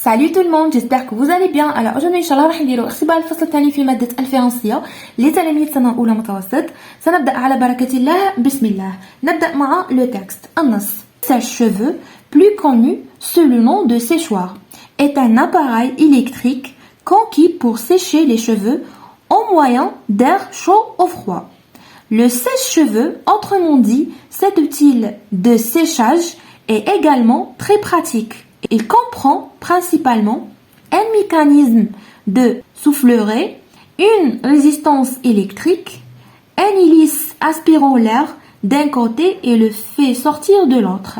Salut tout le monde, j'espère que vous allez bien. Alors aujourd'hui ان شاء الله راح نديروا اختبار الفصل الثاني في ماده الفرنسيه لتلاميذ سنه اولى متوسط. سنبدا على بركه الله. بسم الله. نبدا مع لو تكست. النص. Sèche-cheveux, plus connu sous le nom de séchoir, est un appareil électrique conquis pour sécher les cheveux au moyen d'air chaud ou froid. Le sèche-cheveux, autrement dit, cet outil de séchage est également très pratique. Il comprend principalement un mécanisme de soufflerie, une résistance électrique, un hélice aspirant l'air d'un côté et le fait sortir de l'autre.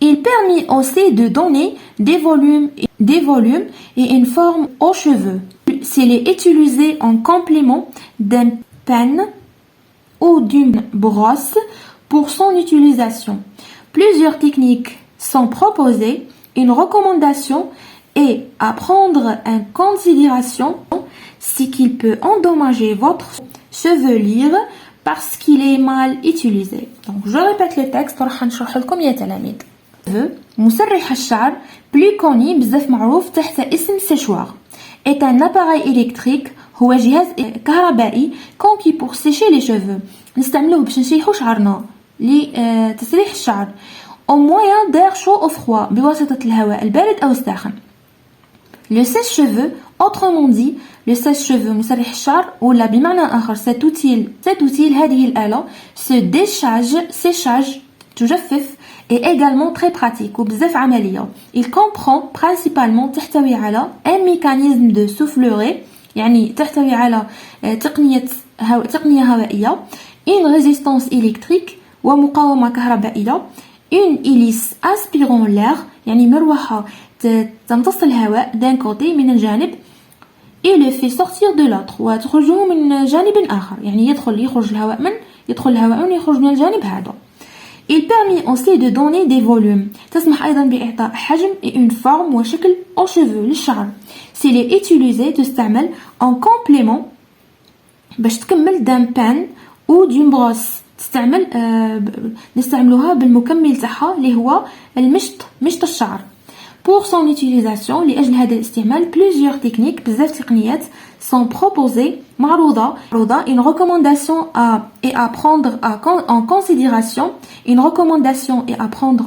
Il permet aussi de donner des volumes et une forme aux cheveux. S'il est utilisé en complément d'un peigne ou d'une brosse pour son utilisation. Plusieurs techniques sont proposées. Une recommandation est à prendre en considération, c'est qu'il peut endommager votre chevelure parce qu'il est mal utilisé. Donc je répète le texte وراح نشرح لكم يا تلاميذ. مسرح الشعر plus connu بزاف معروف تحت اسم séchoir est un appareil électrique هو جهاز كهربائي conquis pour sécher les cheveux. نستعملوه باش نشيحو شعرنا لتسريح الشعر au moyen d'air chaud ou froid بواسطة الهواء البارد أو الساخن. Le sèche-cheveux, autrement dit, le sèche-cheveux مسرح الشعر ولا بمعنى آخر cet outil هذه الآلة séchage تجفف est également très pratique وبزاف عملية. Il comprend principalement تحتوي على un mécanisme de soufflerie يعني تحتوي على تقنية هوائية une résistance électrique ومقاومة كهربائية une hélice aspirant l'air يعني مروحة تمتص الهواء d'un côté من الجانب et le fait sortir de l'autre وتخرجه من جانب آخر يعني يخرج الهواء من يخرج من الجانب هذا. Il permet aussi de donner des volumes. تسمح أيضا بإعطاء حجم et une forme وشكل aux cheveux للشعر. S'il est utilisé تستعمل en complément باش تكمل d'un peigne ou d'une brosse. نستعملوها بالمكمل تاعها اللي هو مشط الشعر. Pour son utilisation لأجل هذا الاستعمال plusieurs techniques بزاف تقنيات sont proposées معروضة une recommandation est à prendre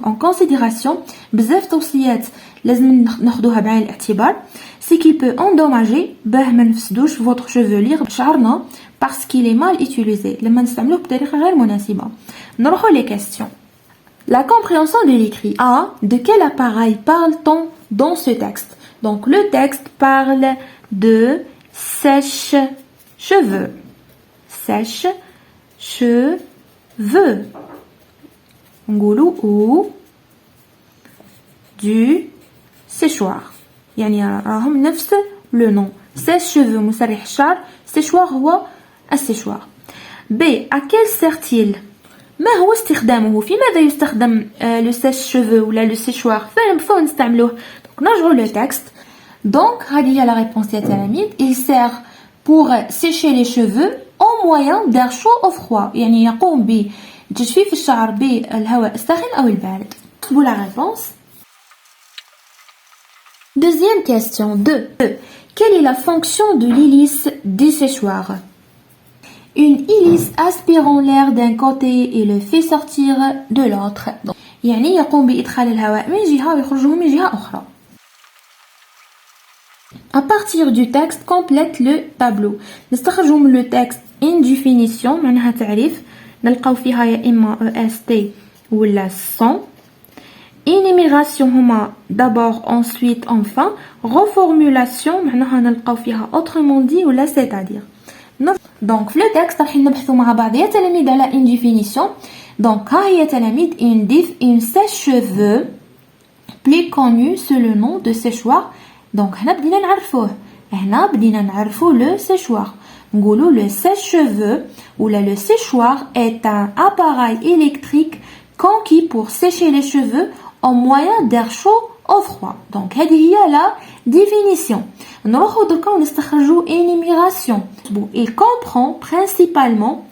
en considération بزاف توصيات لازم ناخدوها بعين الاعتبار c'est qu'il peut endommager باه ما نفسدوش votre chevelure شعرنا parce qu'il est mal utilisé لما نستعملوه بطريقة غير مناسبة. نروحو les questions. La compréhension de l'écrit. A. De quel appareil parle-t-on dans ce texte? Donc le texte parle de sèche-cheveux. Sèche-cheveux. نقولوا ou du séchoir. يعني راهم نفس le nom. Sèche-cheveux مسرح الشعر. Séchoir هو السيشوار. B. À quel sert-il? ما هو استخدامه؟ في ماذا يستخدم le sèche-cheveux ولا le séchoir؟ فين نستعملوه؟ Donc نرجعوا le texte. Donc هذه هي la réponse يا تلاميذ. Il sert pour sécher les cheveux au moyen d'air chaud ou froid. يعني يقوم بتجفيف الشعر بالهواء الساخن أو البارد. Vous la réponse. Deuxième question. 2. Quelle est la fonction de l'hélice du séchoir? Une hélice aspirant l'air d'un côté et le fait sortir de l'autre. يعني يقوم بإدخال الهواء من جهة ويخرجه من جهة أخرى. À partir du texte, complète le tableau. نستخرجوا من le texte une définition معناها تعريف نلقاو فيها يا إما EST ولا sans. Énumération هما d'abord ensuite enfin. Reformulation معناها نلقاو فيها autrement dit ولا c'est-à-dire. Donc في le texte راح نبحثوا مع بعض يا تلاميذ على une définition. Donc ها هي تلاميذ une sèche-cheveux plus connue sous le nom de séchoir. Donc هنا بدينا نعرفوه le séchoir. نقولوا le sèche-cheveux ولا le séchoir est un appareil électrique conquis pour sécher les cheveux au moyen d'air chaud ou froid. Donc هذه هي la définition. نروحو دركا ونستخرجو énumération. Il comprend principalement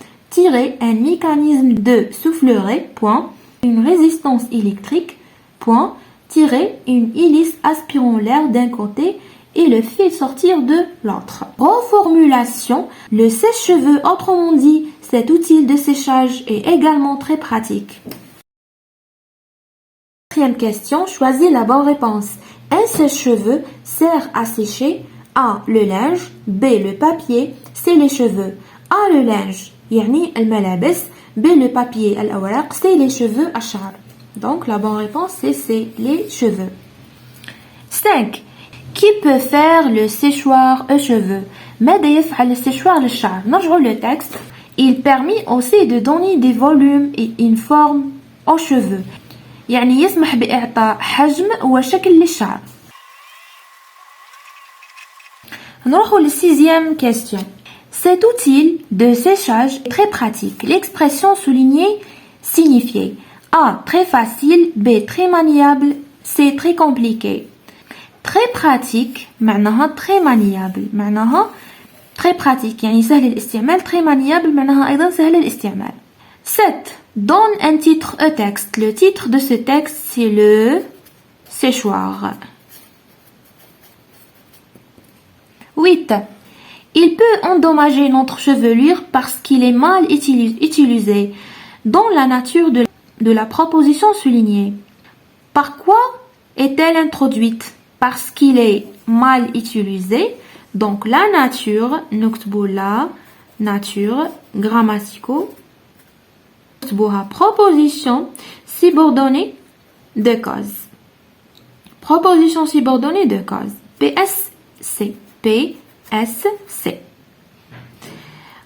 un mécanisme de soufflerie, point, une résistance électrique, point, tirer une hélice aspirant l'air d'un côté et le fait sortir de l'autre. Reformulation, le sèche-cheveux, autrement dit, cet outil de séchage est également très pratique. Quatrième question, choisis la bonne réponse. Un sèche-cheveux sert à sécher A. le linge, B. le papier, C. les cheveux. A. le linge, يعني الملابس, B. le papier, الأوراق, C. les cheveux, الشعر. Donc la bonne réponse c'est C. les cheveux. 5. Qui peut faire le séchoir aux cheveux? ماذا يفعل السيشوار للشعر؟ نرجع le texte. Il permet aussi de donner des volumes et une forme aux cheveux. يعني يسمح بإعطاء حجم وشكل للشعر. نروحوا للsixième question. Cet outil de séchage est très pratique. L'expression soulignée signifiait A. Très facile, B. Très maniable, C. Très compliqué. Très pratique معناها très maniable معناها très pratique يعني سهل الاستعمال. très maniable معناها أيضا سهل الاستعمال. 7. Donne un titre au texte. Le titre de ce texte c'est le séchoir. 8. Il peut endommager notre chevelure parce qu'il est mal utilisé dans la nature de la proposition soulignée. Par quoi est-elle introduite? Parce qu'il est mal utilisé. Donc la nature, نكتبوا la nature, grammatico, نكتبوها proposition subordonnée de cause. Proposition subordonnée de cause. PSC. PSC.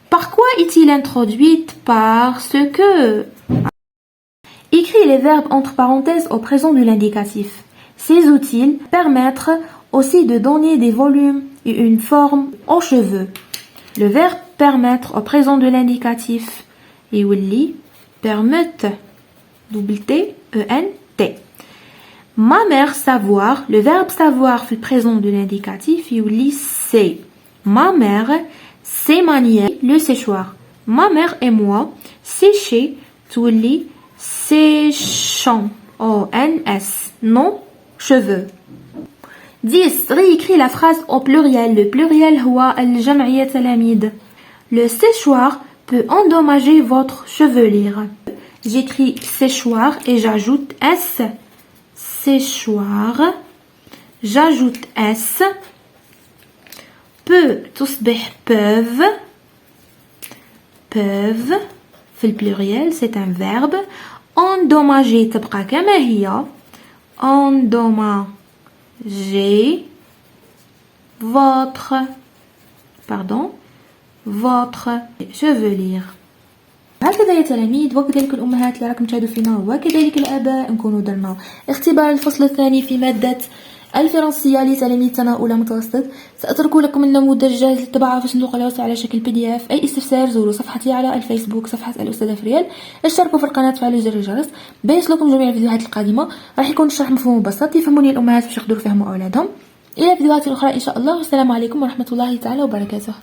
Par quoi est-il introduite? Parce que... Écris les verbes entre parenthèses au présent de l'indicatif. Ces outils permettent aussi de donner des volumes et une forme aux cheveux. Le verbe permettre au présent de l'indicatif et واللي permettent double T E N T. Ma mère savoir, le verbe savoir fait le présent de l'indicatif et واللي c'est. Ma mère sait manier le séchoir. Ma mère et moi sécher تولي séchant ONS non cheveux. 10. Réécris la phrase au pluriel. Le pluriel هو الجمعية تلاميذ. Le séchoir peut endommager votre chevelure. J'écris séchoir et j'ajoute S. Séchoir. J'ajoute S. Peut تصبح peuvent. Peuvent. في الpluriel c'est un verbe. Endommager تبقى كما هي. Endommager votre chevelure. هكذا يا تلاميذ وكذلك الأمهات اللي راكم تشاهدوا فينا وكذلك الآباء نكونوا درنا اختبار الفصل الثاني في مادة الفرنسية لتلاميذ سنة أولى متوسط. سأترك لكم النموذج جاهز للطباعة في صندوق الوصف على شكل PDF. أي استفسار زوروا صفحتي على الفيسبوك صفحة الأستاذة فريال. اشتركوا في القناة وفعلوا زر الجرس باش يوصلكم جميع الفيديوهات القادمة. راح يكون الشرح مفهوم وبسيط يفهموني الأمهات باش يقدروا يفهموا أولادهم. إلى فيديوهات أخرى إن شاء الله والسلام عليكم ورحمة الله تعالى وبركاته.